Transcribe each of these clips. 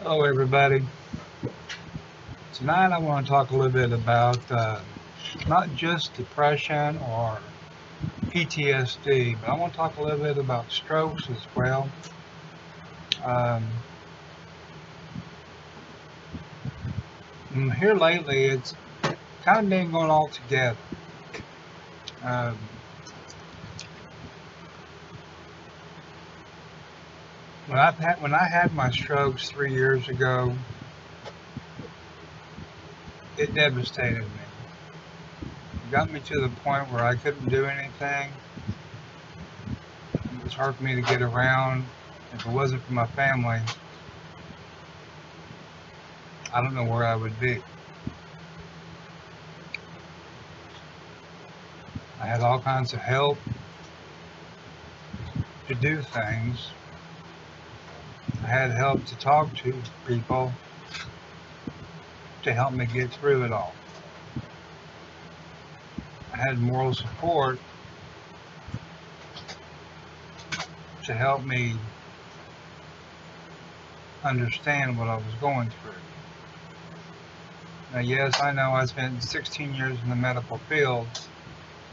Hello, everybody. Tonight I want to talk a little bit about not just depression or PTSD, but I want to talk a little bit about strokes as well. Um, Here lately, it's kind of been going all together. Um, when I had my strokes 3 years ago, it devastated me. It got me to the point where I couldn't do anything. It was hard for me to get around. If it wasn't for my family, I don't know where I would be. I had all kinds of help to do things. I had help to talk to people to help me get through it all. I had moral support to help me understand what I was going through. Now, yes, I know I spent 16 years in the medical field.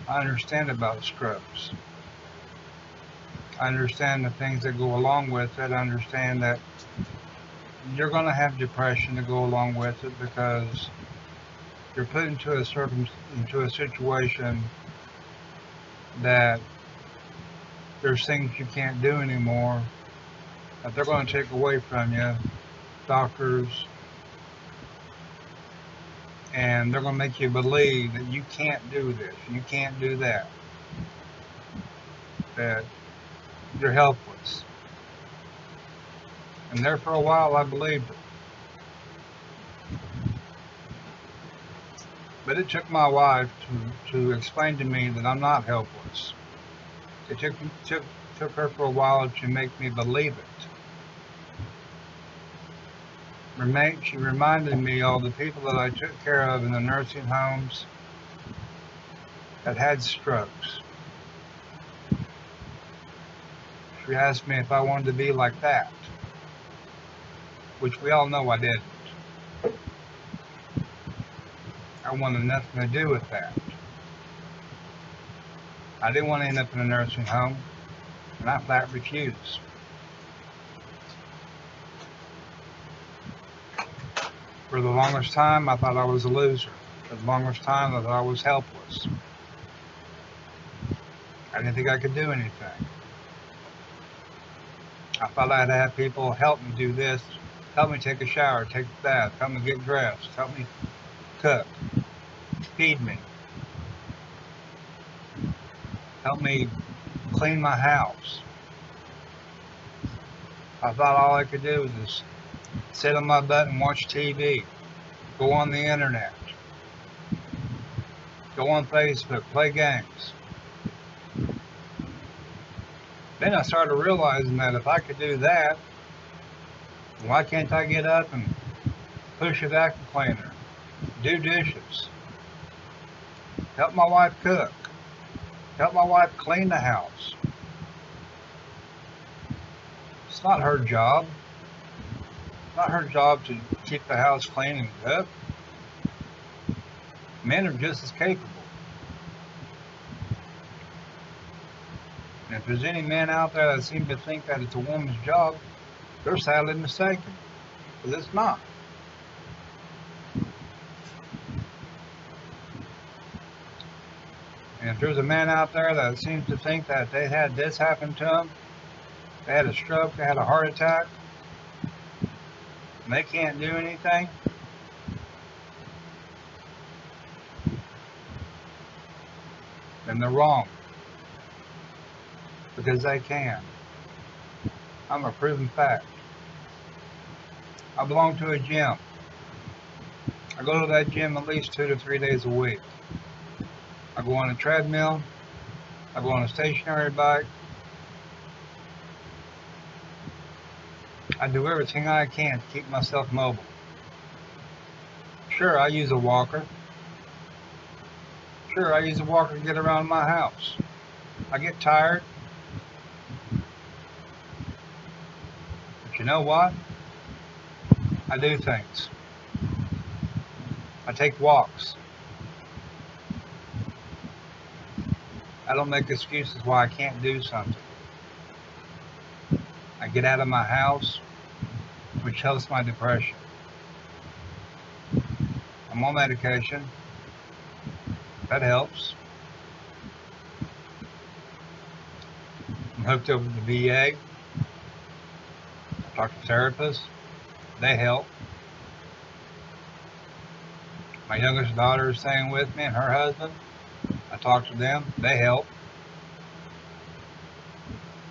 I understand about strokes. I understand the things that go along with it. I understand that you're going to have depression to go along with it because you're put into a situation that there's things you can't do anymore that they're going to take away from you, doctors, and they're going to make you believe that you can't do this, you can't do that, that you're helpless. And there for a while I believed it. But it took my wife to explain to me that I'm not helpless. It took her for a while to make me believe it. She reminded me all the people that I took care of in the nursing homes that had strokes. She asked me if I wanted to be like that, which we all know I didn't. I wanted nothing to do with that. I didn't want to end up in a nursing home, and I flat refused. For the longest time, I thought I was a loser. For the longest time, I thought I was helpless. I didn't think I could do anything. I thought I had to have people help me do this, help me take a shower, take a bath, help me get dressed, help me cook, feed me, help me clean my house. I thought all I could do was just sit on my butt and watch TV, go on the internet, go on Facebook, play games. Then I started realizing that if I could do that, why can't I get up and push a vacuum cleaner, do dishes, help my wife cook, help my wife clean the house? It's not her job. It's not her job to keep the house clean and cook. Men are just as capable. And if there's any men out there that seem to think that it's a woman's job, they're sadly mistaken, because it's not. And if there's a man out there that seems to think that they had this happen to them, they had a stroke, they had a heart attack, and they can't do anything, then they're wrong. Because they can. I'm a proven fact. I belong to a gym. I go to that gym at least 2 to 3 days a week. I go on a treadmill. I go on a stationary bike. I do everything I can to keep myself mobile. Sure, I use a walker. Sure, I use a walker to get around my house. I get tired. But you know what? I do things. I take walks. I don't make excuses why I can't do something. I get out of my house, which helps my depression. I'm on medication. That helps. I'm hooked up with the VA. I talk to therapists. They help. My youngest daughter is staying with me and her husband. I talk to them. They help.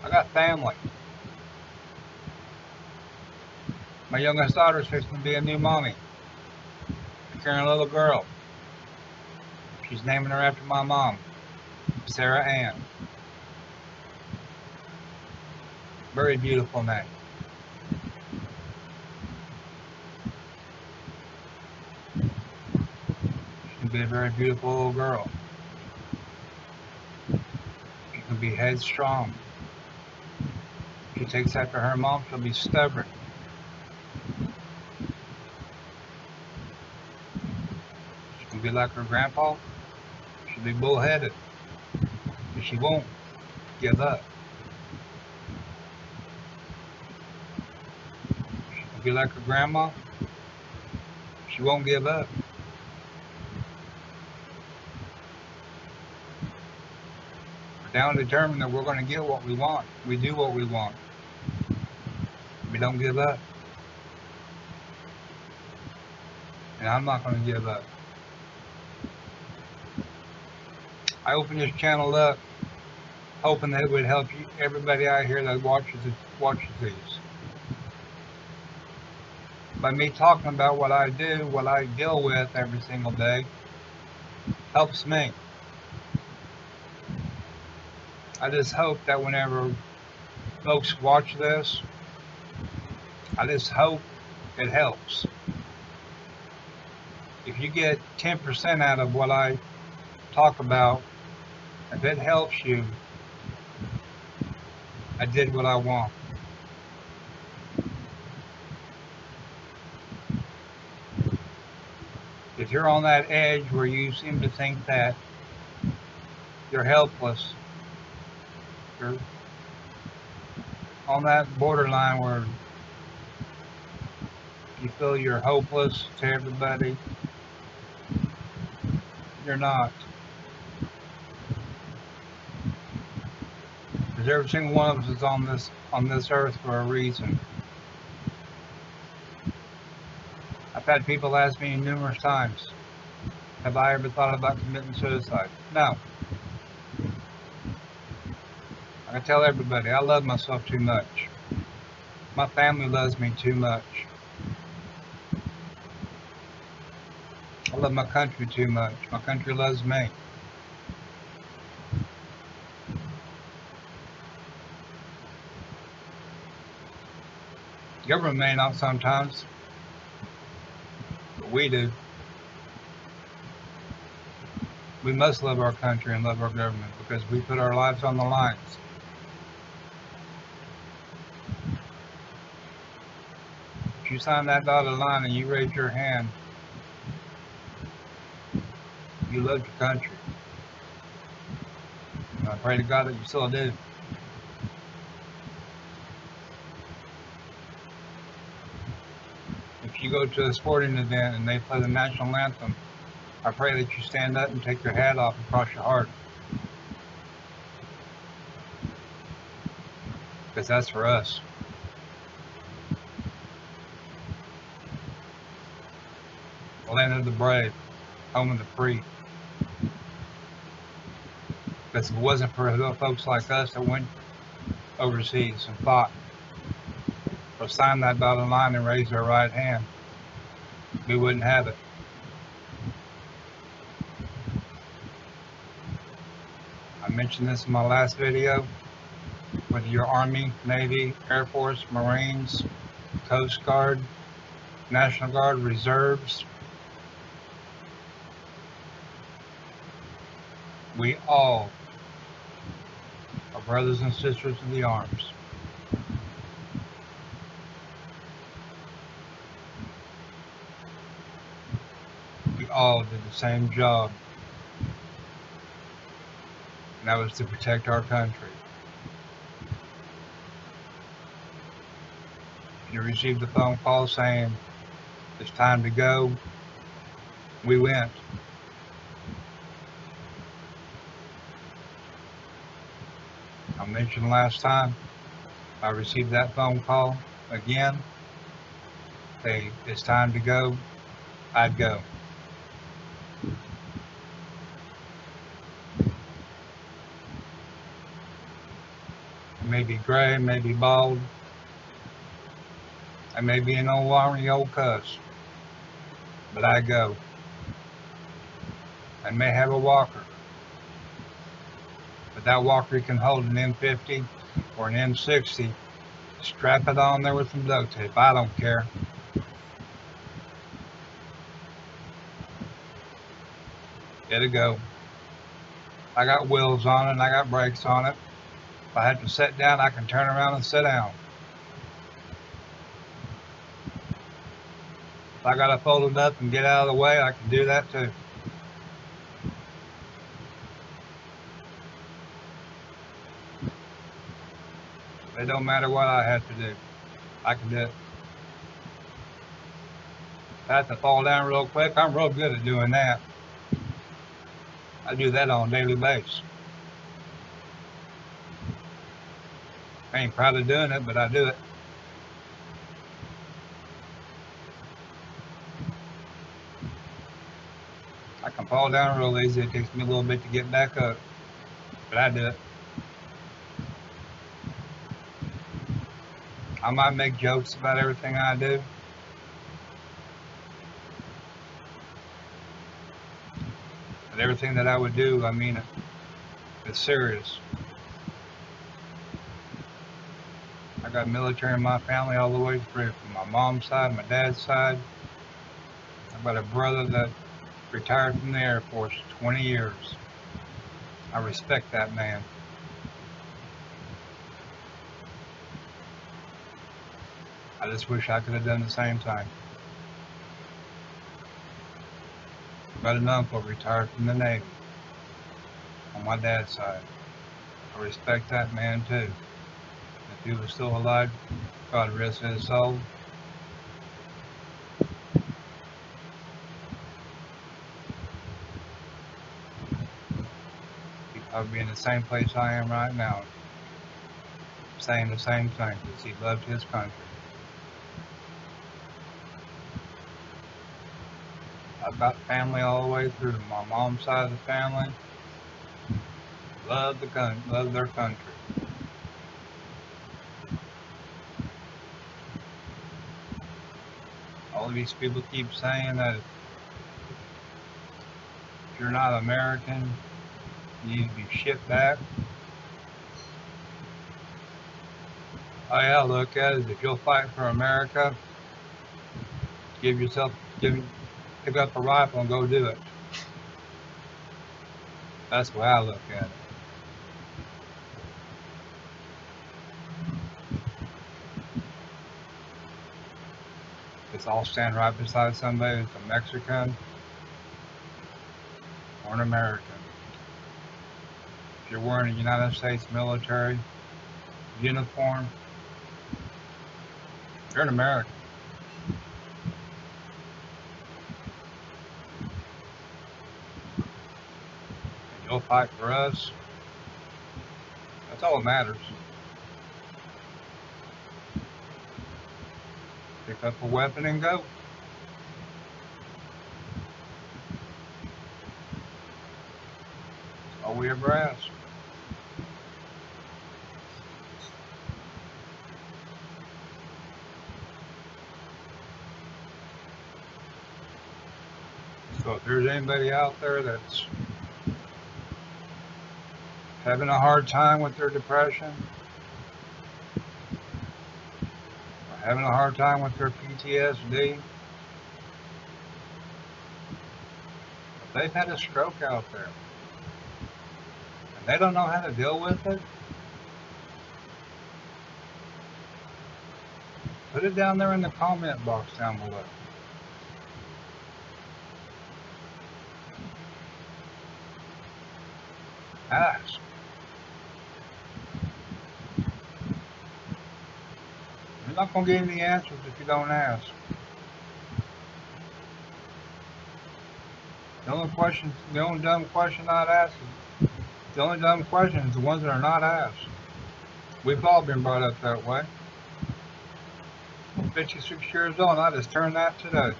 I got family. My youngest daughter is fixing to be a new mommy. Carrying a little girl. She's naming her after my mom, Sarah Ann. Very beautiful name. She can be a very beautiful little girl. She can be headstrong. If she takes after her mom, she'll be stubborn. She can be like her grandpa. She'll be bullheaded. But she won't give up. She can be like her grandma. She won't give up. We're down determined that we're going to get what we want. We do what we want. We don't give up. And I'm not going to give up. I opened this channel up hoping that it would help you, everybody out here that watches these. By me talking about what I do, what I deal with every single day, helps me. I just hope that whenever folks watch this, I just hope it helps. If you get 10% out of what I talk about, if it helps you, I did what I want. If you're on that edge where you seem to think that you're helpless, you're on that borderline where you feel you're hopeless to everybody, you're not. Because every single one of us is on this earth for a reason. I've had people ask me numerous times, have I ever thought about committing suicide? No. I can tell everybody, I love myself too much. My family loves me too much. I love my country too much. My country loves me. Government may not sometimes, but we do. We must love our country and love our government because we put our lives on the lines. If you sign that dotted line and you raise your hand, you love your country. And I pray to God that you still do. If you go to a sporting event and they play the national anthem, I pray that you stand up and take your hat off and cross your heart. Because that's for us. The land of the brave, home of the free. Because if it wasn't for folks like us that went overseas and fought, or signed that dotted line and raised their right hand, we wouldn't have it. I mentioned this in my last video. Whether you're Army, Navy, Air Force, Marines, Coast Guard, National Guard, Reserves, we all are brothers and sisters in the arms. all did the same job, and that was to protect our country. You received a phone call saying it's time to go. We went. I mentioned last time I received that phone call again. Hey, it's time to go. I'd go. I may be gray, may be bald. I may be an old ornery old cuss, but I go. I may have a walker, but that walker can hold an M50 or an M60. Strap it on there with some duct tape. I don't care. It'll go. I got wheels on it and I got brakes on it. If I have to sit down, I can turn around and sit down. If I gotta fold it up and get out of the way, I can do that too. It don't matter what I have to do. I can do it. If I have to fall down real quick, I'm real good at doing that. I do that on a daily basis. I ain't proud of doing it, but I do it. I can fall down real easy. It takes me a little bit to get back up, but I do it. I might make jokes about everything I do, but everything that I would do, I mean it. It's serious. I got military in my family all the way through, from my mom's side, my dad's side. I've got a brother that retired from the Air Force 20 years. I respect that man. I just wish I could have done the same thing. I've got an uncle retired from the Navy on my dad's side. I respect that man too. If he was still alive, God rest his soul. He'd probably be in the same place I am right now, saying the same thing, because he loved his country. I've got family all the way through. My mom's side of the family love their country. All of these people keep saying that if you're not American, you need to be shipped back. Oh yeah, look at it. If you'll fight for America, pick up a rifle and go do it. That's the way I look at it. Let's all stand right beside somebody who's a Mexican or an American. If you're wearing a United States military uniform, you're an American. And you'll fight for us. That's all that matters. Pick up a weapon and go. That's all we ever ask. So if there's anybody out there that's having a hard time with their depression, or having a hard time with their PTSD, if they've had a stroke out there and they don't know how to deal with it, put it down there in the comment box down below. Ask. You're not going to get any answers if you don't ask. The only dumb question not asked, the only dumb question is the ones that are not asked. We've all been brought up that way. I'm 56 years old, and I just turned that today.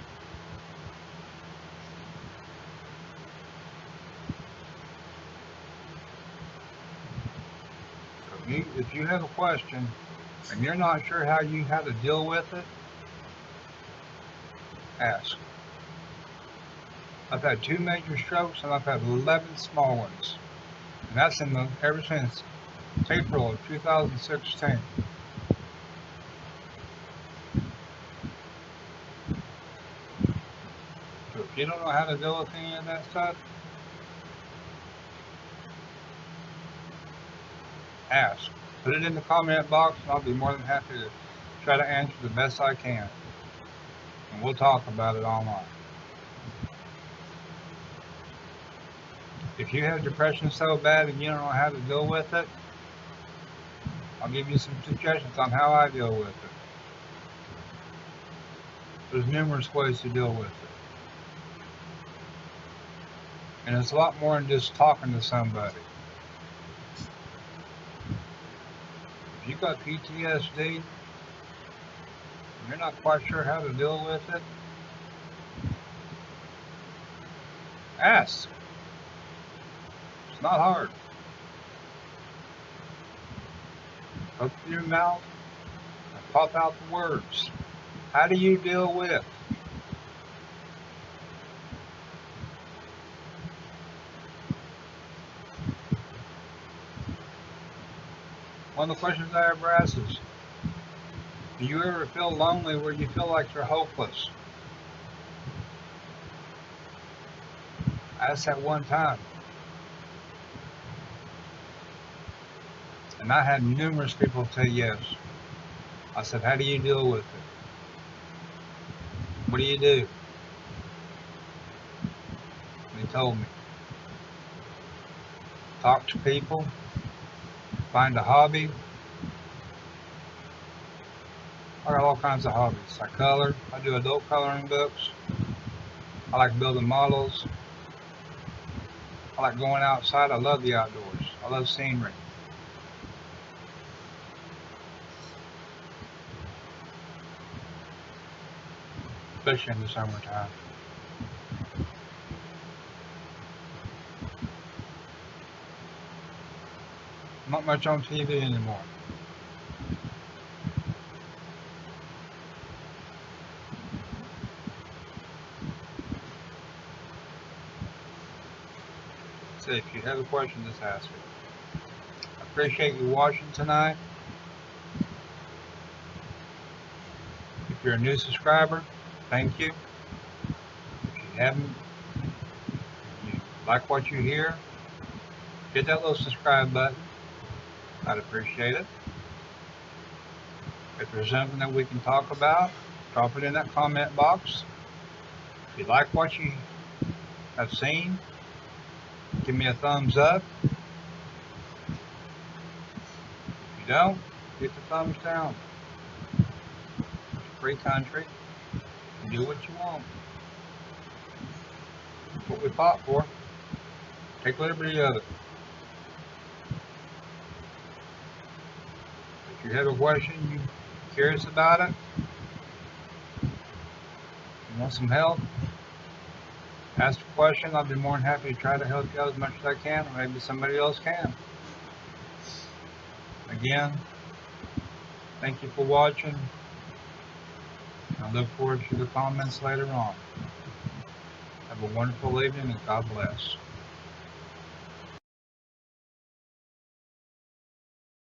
So if you have a question and you're not sure how to deal with it, ask. I've had 2 major strokes and I've had 11 small ones. And that's ever since April of 2016. So if you don't know how to deal with any of that stuff, ask. Put it in the comment box and I'll be more than happy to try to answer the best I can. And we'll talk about it online. If you have depression so bad and you don't know how to deal with it, I'll give you some suggestions on how I deal with it. There's numerous ways to deal with it. And it's a lot more than just talking to somebody. If you got PTSD and you're not quite sure how to deal with it, ask. It's not hard. Open your mouth and pop out the words. How do you deal with? One of the questions I ever ask is, do you ever feel lonely where you feel like you're hopeless? I asked that one time. And I had numerous people say yes. I said, how do you deal with it? What do you do? And they told me. Talk to people. Find a hobby. I got all kinds of hobbies. I color. I do adult coloring books. I like building models. I like going outside. I love the outdoors. I love scenery. Especially in the summertime. Not much on TV anymore. So if you have a question, just ask it. I appreciate you watching tonight. If you're a new subscriber, thank you. If you haven't, you like what you hear, hit that little subscribe button. I'd appreciate it. If there's something that we can talk about, drop it in that comment box. If you like what you have seen, give me a thumbs up. If you don't, hit the thumbs down. It's a free country. You do what you want. That's what we fought for. Take liberty of it. If you have a question, you're curious about it, you want some help, ask a question. I'll be more than happy to try to help you out as much as I can, or maybe somebody else can. Again, thank you for watching. I look forward to the comments later on. Have a wonderful evening and God bless.